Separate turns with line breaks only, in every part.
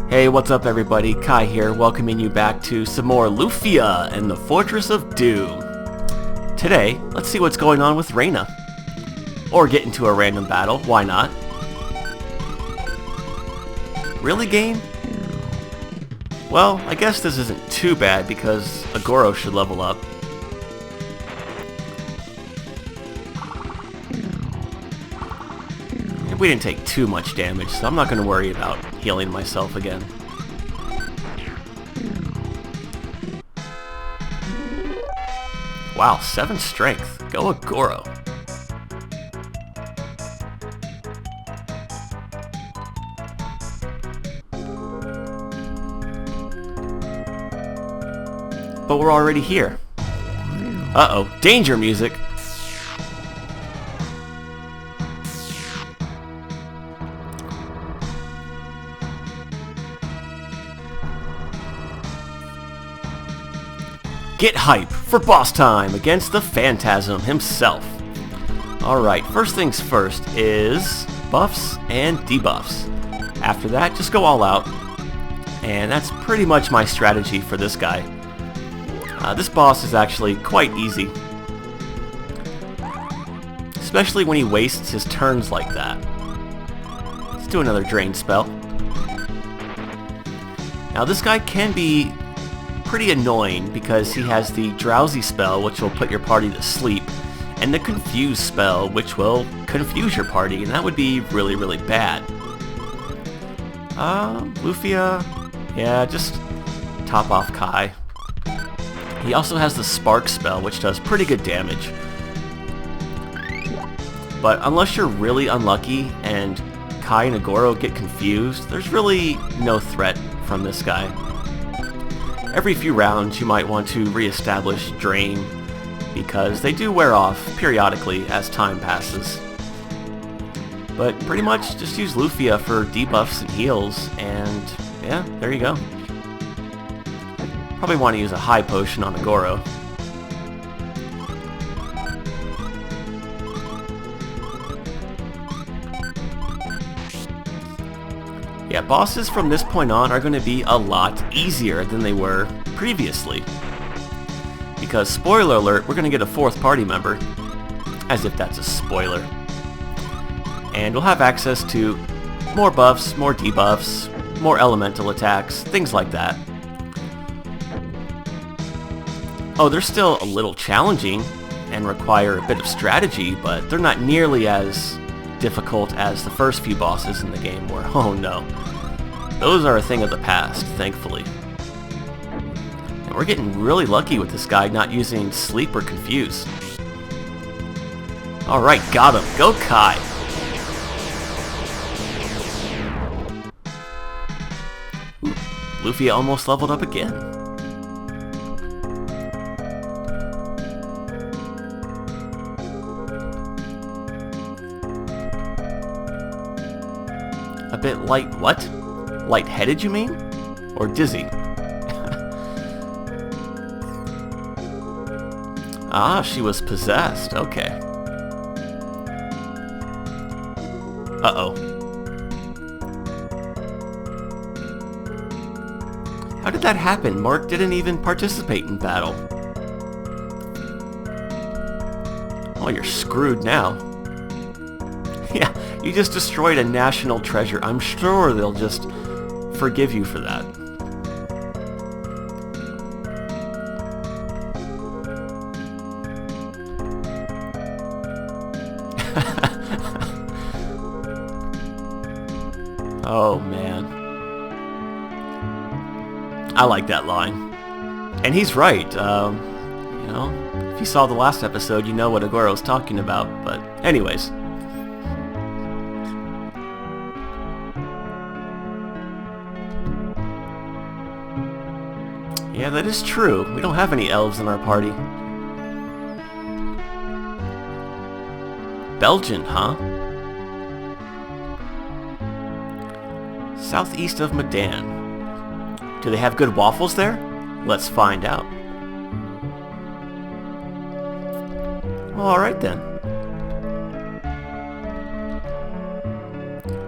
Hey, what's up everybody? Kai here, welcoming you back to some more Lufia and the Fortress of Doom. Today, let's see what's going on with Reyna. Or get into a random battle, why not? Really, game? Well, I guess this isn't too bad because Agoro should level up. We didn't take too much damage, so I'm not going to worry about healing myself again. Wow, 7 strength. Go Agoro. But we're already here. Uh-oh, danger music! Get hype for boss time against the Phantasm himself. Alright, first things first is buffs and debuffs. After that, just go all out. And that's pretty much my strategy for this guy. This boss is actually quite easy. Especially when he wastes his turns like that. Let's do another drain spell. Now this guy can be pretty annoying because he has the drowsy spell, which will put your party to sleep, and the confuse spell, which will confuse your party, and that would be really, really bad. Lufia, yeah, just top off Kai. He also has the spark spell, which does pretty good damage. But unless you're really unlucky and Kai and Agoro get confused, there's really no threat from this guy. Every few rounds you might want to re-establish Drain, because they do wear off periodically as time passes. But pretty much just use Lufia for debuffs and heals, and yeah, there you go. Probably want to use a high potion on Agoro. Yeah, bosses from this point on are going to be a lot easier than they were previously. Because, spoiler alert, we're going to get a 4th party member. As if that's a spoiler. And we'll have access to more buffs, more debuffs, more elemental attacks, things like that. Oh, they're still a little challenging and require a bit of strategy, but they're not nearly as difficult as the first few bosses in the game were. Oh no. Those are a thing of the past, thankfully. And we're getting really lucky with this guy not using sleep or confuse. Alright, got him. Go Kai! Ooh, Lufia almost leveled up again. A bit light what? Lightheaded, you mean? Or dizzy? Ah, she was possessed. Okay. Uh-oh. How did that happen? Mark didn't even participate in battle. Oh, you're screwed now. Yeah, you just destroyed a national treasure. I'm sure they'll just forgive you for that. Oh man. I like that line. And he's right. You know, if you saw the last episode, you know what Agoro's talking about. But anyways. Yeah, that is true. We don't have any elves in our party. Belgen, huh? Southeast of Medan. Do they have good waffles there? Let's find out. Well, alright then.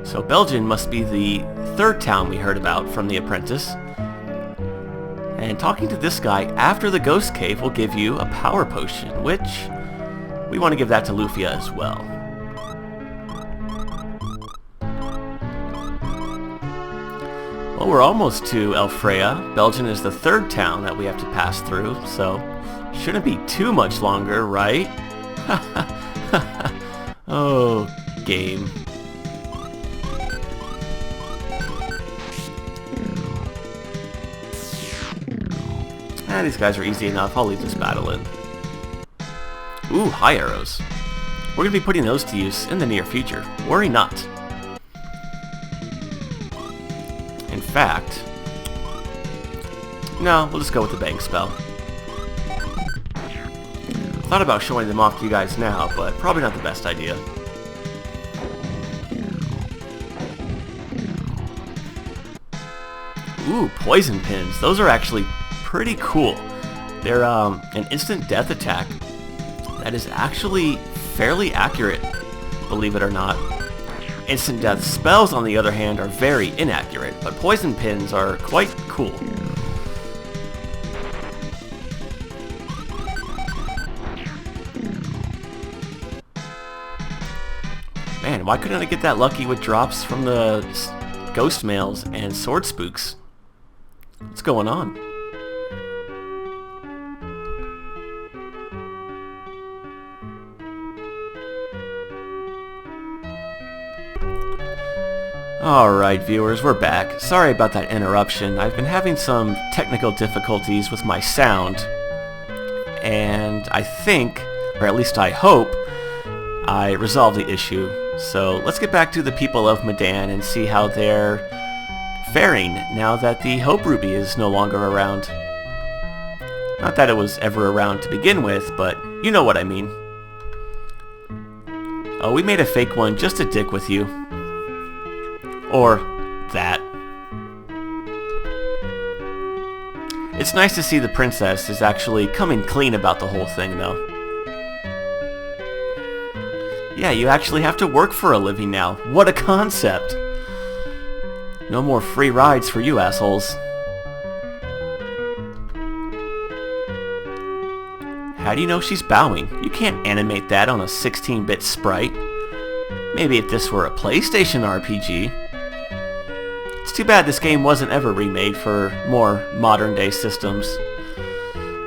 So Belgen must be the third town we heard about from The Apprentice. And talking to this guy after the Ghost Cave will give you a power potion, which we want to give that to Lufia as well. Well, we're almost to Elfrea. Belgen is the third town that we have to pass through, so shouldn't be too much longer, right? Oh, game. These guys are easy enough. I'll leave this battle in. Ooh, high arrows. We're going to be putting those to use in the near future. Worry not. In fact... no, we'll just go with the bang spell. Thought about showing them off to you guys now, but probably not the best idea. Ooh, poison pins. Those are actually pretty cool. They're an instant death attack that is actually fairly accurate, believe it or not. Instant death spells, on the other hand, are very inaccurate, but poison pins are quite cool. Man, why couldn't I get that lucky with drops from the ghost mails and sword spooks? What's going on? Alright viewers, we're back. Sorry about that interruption. I've been having some technical difficulties with my sound. And I think, or at least I hope, I resolved the issue. So let's get back to the people of Medan and see how they're faring now that the Hope Ruby is no longer around. Not that it was ever around to begin with, but you know what I mean. Oh, we made a fake one just to dick with you. Or that. It's nice to see the princess is actually coming clean about the whole thing, though. Yeah, you actually have to work for a living now. What a concept! No more free rides for you assholes. How do you know she's bowing? You can't animate that on a 16-bit sprite. Maybe if this were a PlayStation RPG. It's too bad this game wasn't ever remade for more modern-day systems.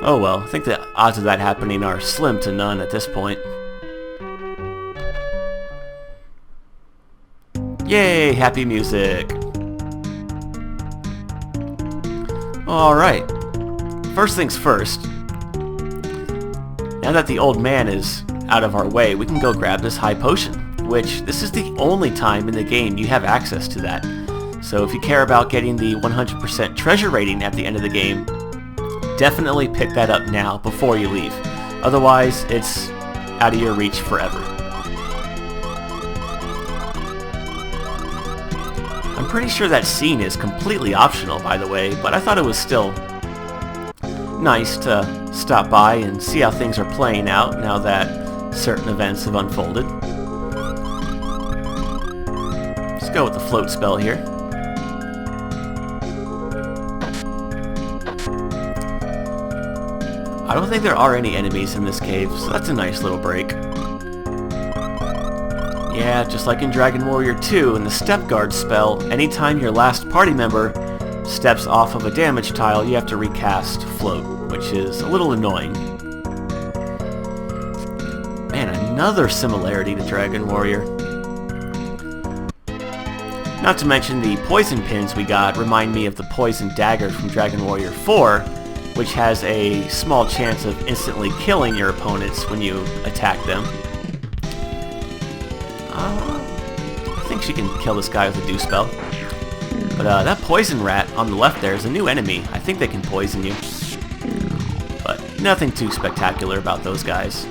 Oh well, I think the odds of that happening are slim to none at this point. Yay, happy music! Alright, first things first. Now that the old man is out of our way, we can go grab this high potion, which this is the only time in the game you have access to that. So if you care about getting the 100% treasure rating at the end of the game, definitely pick that up now before you leave. Otherwise, it's out of your reach forever. I'm pretty sure that scene is completely optional, by the way, but I thought it was still nice to stop by and see how things are playing out now that certain events have unfolded. Let's go with the float spell here. I don't think there are any enemies in this cave, so that's a nice little break. Yeah, just like in Dragon Warrior 2 in the Step Guard spell, anytime your last party member steps off of a damage tile, you have to recast Float, which is a little annoying. Man, another similarity to Dragon Warrior. Not to mention the poison pins we got remind me of the poison dagger from Dragon Warrior 4, which has a small chance of instantly killing your opponents when you attack them. I think she can kill this guy with a dew spell. But that poison rat on the left there is a new enemy. I think they can poison you. But nothing too spectacular about those guys.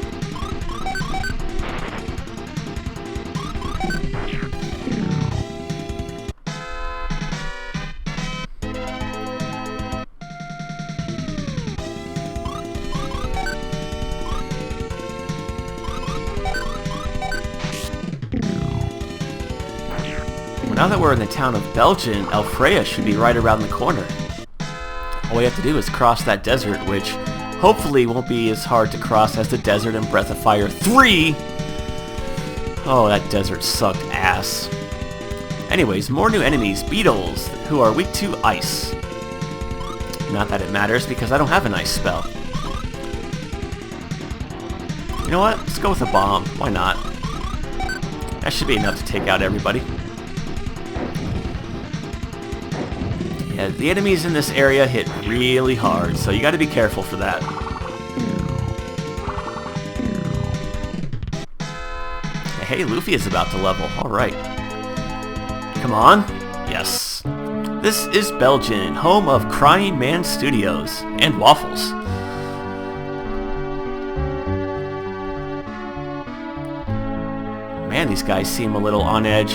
Now that we're in the town of Belgen, Artea should be right around the corner. All we have to do is cross that desert, which hopefully won't be as hard to cross as the desert in Breath of Fire 3! Oh, that desert sucked ass. Anyways, more new enemies, beetles, who are weak to ice. Not that it matters, because I don't have an ice spell. You know what? Let's go with a bomb. Why not? That should be enough to take out everybody. Yeah, the enemies in this area hit really hard, so you gotta be careful for that. Hey, Lufia is about to level. Alright. Come on. Yes. This is Belgen, home of Crying Man Studios and waffles. Man, these guys seem a little on edge.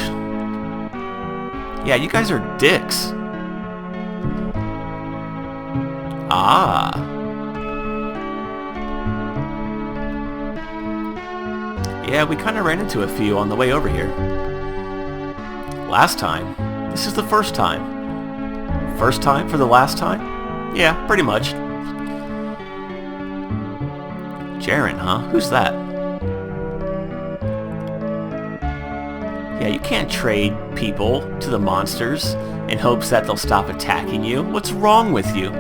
Yeah, you guys are dicks. Ah. Yeah, we kind of ran into a few on the way over here. Last time? This is the first time. First time for the last time? Yeah, pretty much. Jaren, huh? Who's that? Yeah, you can't trade people to the monsters in hopes that they'll stop attacking you. What's wrong with you?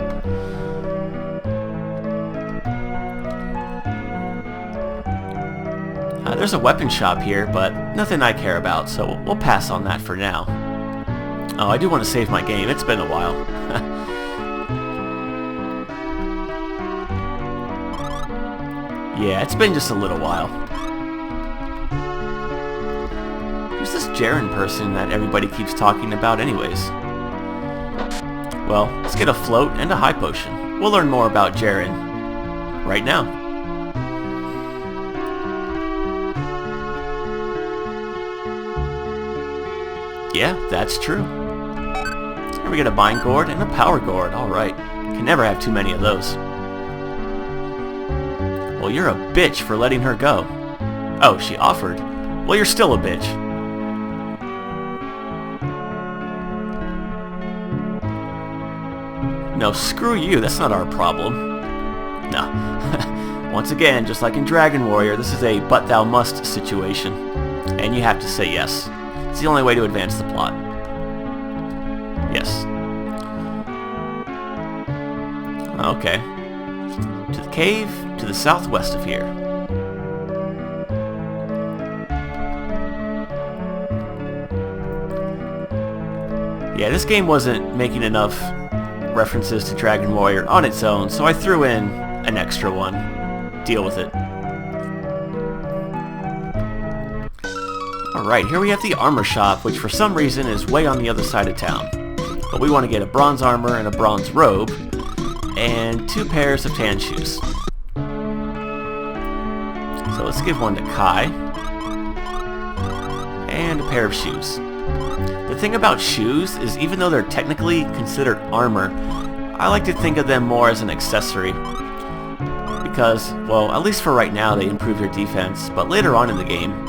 There's a weapon shop here, but nothing I care about, so we'll pass on that for now. Oh, I do want to save my game. It's been a while. Yeah, it's been just a little while. Who's this Jaren person that everybody keeps talking about anyways? Well, let's get a float and a high potion. We'll learn more about Jaren right now. Yeah, that's true. Here we get a bind gourd and a power gourd. Alright. Can never have too many of those. Well, you're a bitch for letting her go. Oh, she offered. Well, you're still a bitch. No, screw you. That's not our problem. No. Once again, just like in Dragon Warrior, this is a but thou must situation. And you have to say yes. It's the only way to advance the plot. Yes. Okay. To the cave to the southwest of here. Yeah, this game wasn't making enough references to Dragon Warrior on its own, so I threw in an extra one. Deal with it. Alright, here we have the armor shop, which for some reason is way on the other side of town. But we want to get a bronze armor and a bronze robe, and 2 pairs of tan shoes. So let's give one to Kai, and a pair of shoes. The thing about shoes is even though they're technically considered armor, I like to think of them more as an accessory. Because, well, at least for right now they improve your defense, but later on in the game,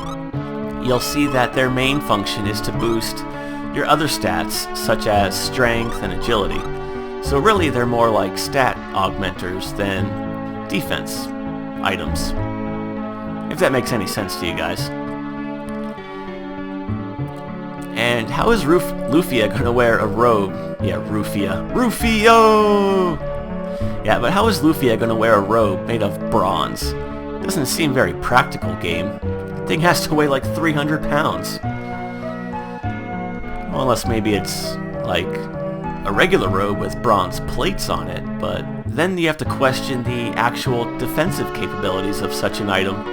you'll see that their main function is to boost your other stats, such as strength and agility. So really, they're more like stat augmenters than defense items. If that makes any sense to you guys. And how is Lufia gonna wear a robe? Yeah, Rufia. Rufio! Yeah, but how is Lufia gonna wear a robe made of bronze? Doesn't seem very practical, game. Thing has to weigh like 300 pounds. Well, unless maybe it's like a regular robe with bronze plates on it, but then you have to question the actual defensive capabilities of such an item.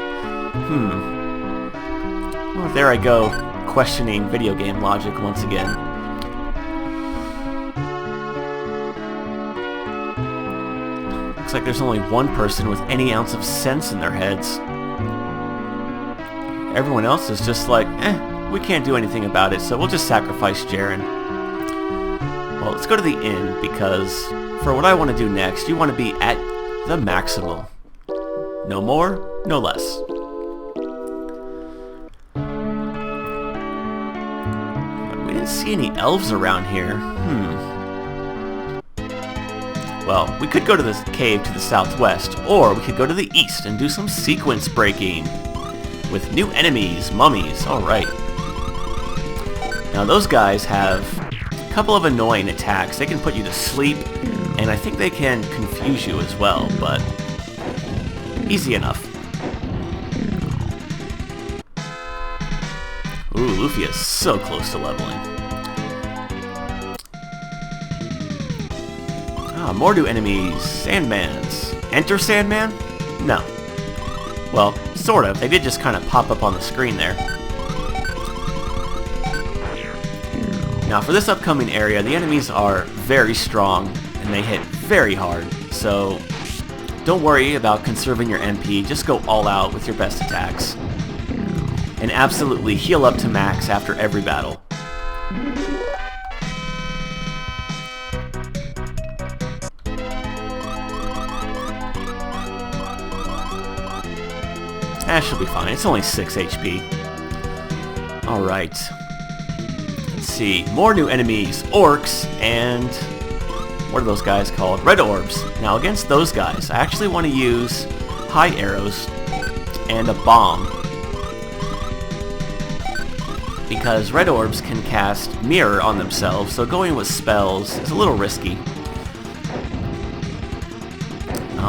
Well, there I go, questioning video game logic once again. Looks like there's only one person with any ounce of sense in their heads. Everyone else is just like, we can't do anything about it, so we'll just sacrifice Jaren. Well, let's go to the inn, because for what I want to do next, you want to be at the maximum. No more, no less. We didn't didn't see any elves around here. Well, we could go to this cave to the southwest, or we could go to the east and do some sequence breaking. With new enemies, mummies, alright. Now those guys have a couple of annoying attacks. They can put you to sleep, and I think they can confuse you as well, but easy enough. Ooh, Lufia is so close to leveling. Ah, more new enemies. Sandmans. Enter Sandman? No. Well, sort of. They did just kind of pop up on the screen there. Now, for this upcoming area, the enemies are very strong, and they hit very hard, so don't worry about conserving your MP. Just go all out with your best attacks. And absolutely heal up to max after every battle. She'll be fine. It's only 6 HP. Alright. Let's see. More new enemies. Orcs and... what are those guys called? Red orbs. Now against those guys, I actually want to use high arrows and a bomb. Because red orbs can cast mirror on themselves, so going with spells is a little risky.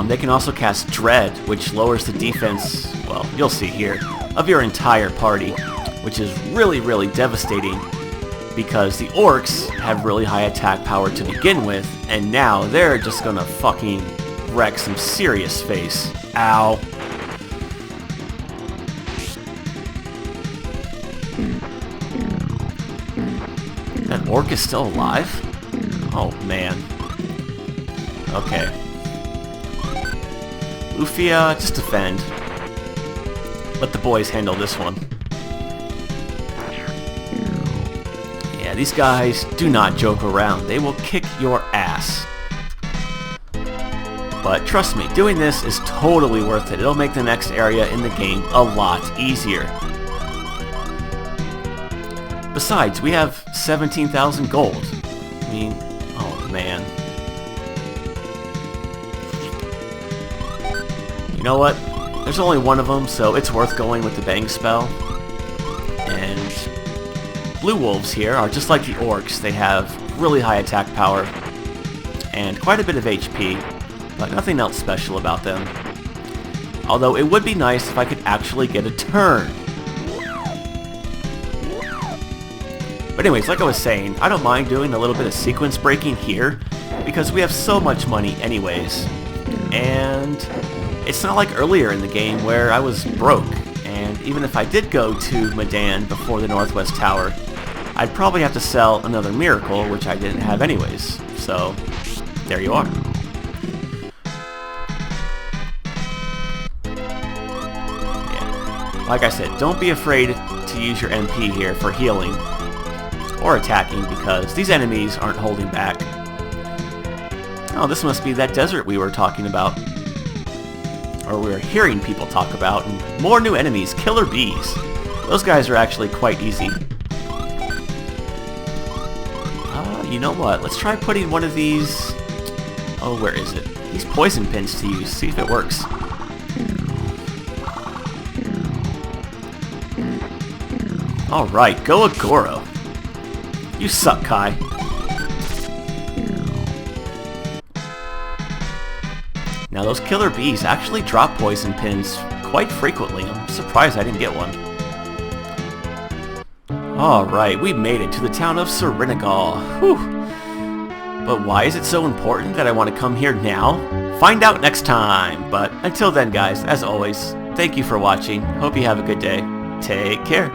They can also cast Dread, which lowers the defense, well, you'll see here, of your entire party, which is really, really devastating because the orcs have really high attack power to begin with, and now they're just gonna fucking wreck some serious face. Ow. That orc is still alive? Oh, man. Okay. Lufia, just defend. Let the boys handle this one. Yeah, these guys do not joke around. They will kick your ass. But trust me, doing this is totally worth it. It'll make the next area in the game a lot easier. Besides, we have 17,000 gold. I mean, oh man. You know what? There's only one of them, so it's worth going with the Bang spell. And blue wolves here are just like the orcs. They have really high attack power and quite a bit of HP, but nothing else special about them. Although it would be nice if I could actually get a turn. But anyways, like I was saying, I don't mind doing a little bit of sequence breaking here because we have so much money anyways. And it's not like earlier in the game where I was broke, and even if I did go to Medan before the Northwest Tower, I'd probably have to sell another miracle, which I didn't have anyways. So, there you are. Yeah. Like I said, don't be afraid to use your MP here for healing or attacking, because these enemies aren't holding back. Oh, this must be that desert we were talking about. Or we were hearing people talk about, and more new enemies, killer bees. Those guys are actually quite easy. You know what? Let's try putting one of these... oh, where is it? These poison pins to use, see if it works. Alright, go Agoro. You suck, Kai. Now those killer bees actually drop poison pins quite frequently. I'm surprised I didn't get one. Alright, we made it to the town of Serenagal. Whew. But why is it so important that I want to come here now? Find out next time. But until then guys, as always, thank you for watching. Hope you have a good day. Take care.